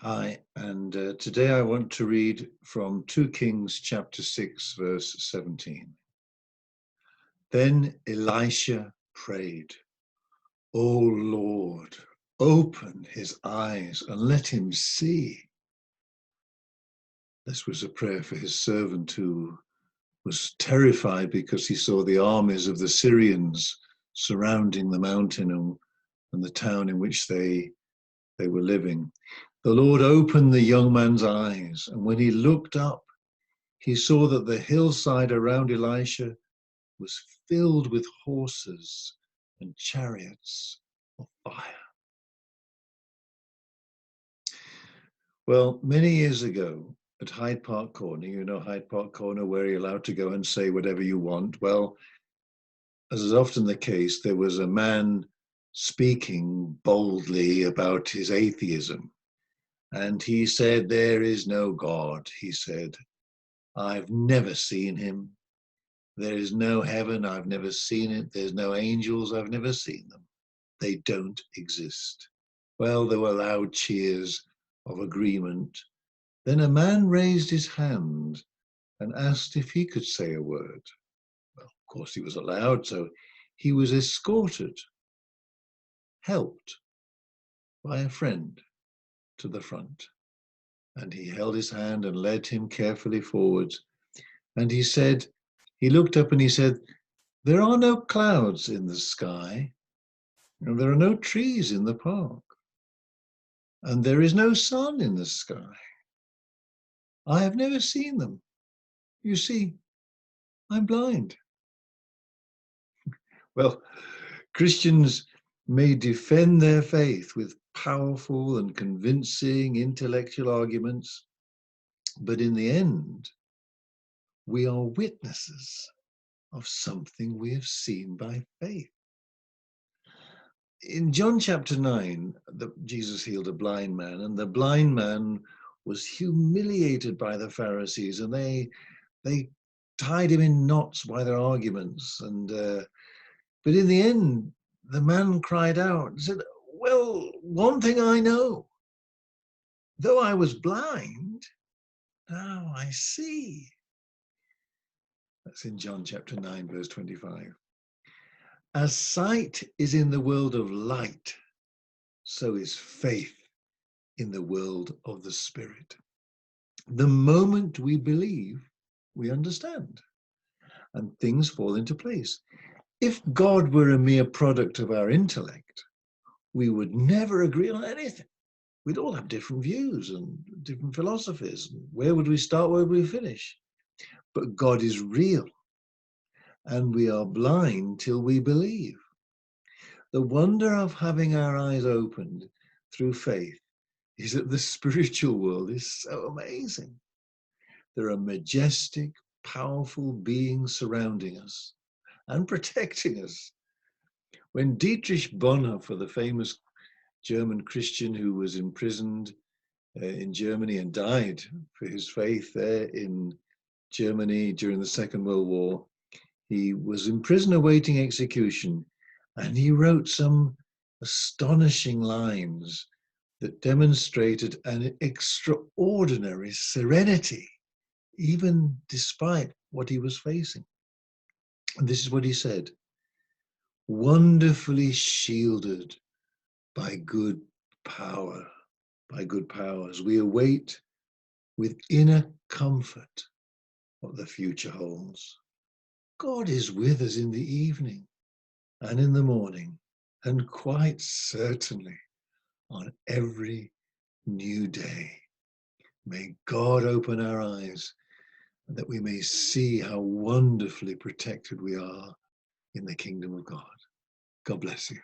Hi, and today I want to read from 2 Kings chapter 6, verse 17. Then Elisha prayed, "O Lord, open his eyes and let him see." This was a prayer for his servant who was terrified because he saw the armies of the Syrians surrounding the mountain and the town in which they were living. The Lord opened the young man's eyes, and when he looked up, he saw that the hillside around Elisha was filled with horses and chariots of fire. Well, many years ago at Hyde Park Corner, you know Hyde Park Corner, where you're allowed to go and say whatever you want. Well, as is often the case, there was a man speaking boldly about his atheism. And he said, "There is no God," he said. "I've never seen him. There is no heaven, I've never seen it. There's no angels, I've never seen them. They don't exist." Well, there were loud cheers of agreement. Then a man raised his hand and asked if he could say a word. Well, of course he was allowed, so he was escorted, helped by a friend to the front. And he held his hand and led him carefully forward. And he looked up and he said, "There are no clouds in the sky, and there are no trees in the park, and there is no sun in the sky. I have never seen them. You see, I'm blind." Well, Christians may defend their faith with powerful and convincing intellectual arguments, but in the end, we are witnesses of something we have seen by faith. In John chapter 9, Jesus healed a blind man, and the blind man was humiliated by the Pharisees, and they tied him in knots by their arguments. But in the end, the man cried out and said, "Well, one thing I know, though I was blind, now I see." That's in John chapter 9, verse 25. As sight is in the world of light, so is faith in the world of the Spirit. The moment we believe, we understand, and things fall into place. If God were a mere product of our intellect, we would never agree on anything. We'd all have different views and different philosophies. Where would we start? Where would we finish? But God is real, and we are blind till we believe. The wonder of having our eyes opened through faith is that the spiritual world is so amazing. There are majestic, powerful beings surrounding us and protecting us. When Dietrich Bonhoeffer, the famous German Christian who was imprisoned in Germany and died for his faith there in Germany during the Second World War, he was in prison awaiting execution, and he wrote some astonishing lines that demonstrated an extraordinary serenity, even despite what he was facing. And this is what he said: "Wonderfully shielded by good power, by good powers, we await with inner comfort what the future holds. God is with us in the evening and in the morning, and quite certainly on every new day. May God open our eyes that we may see how wonderfully protected we are in the kingdom of God." God bless you.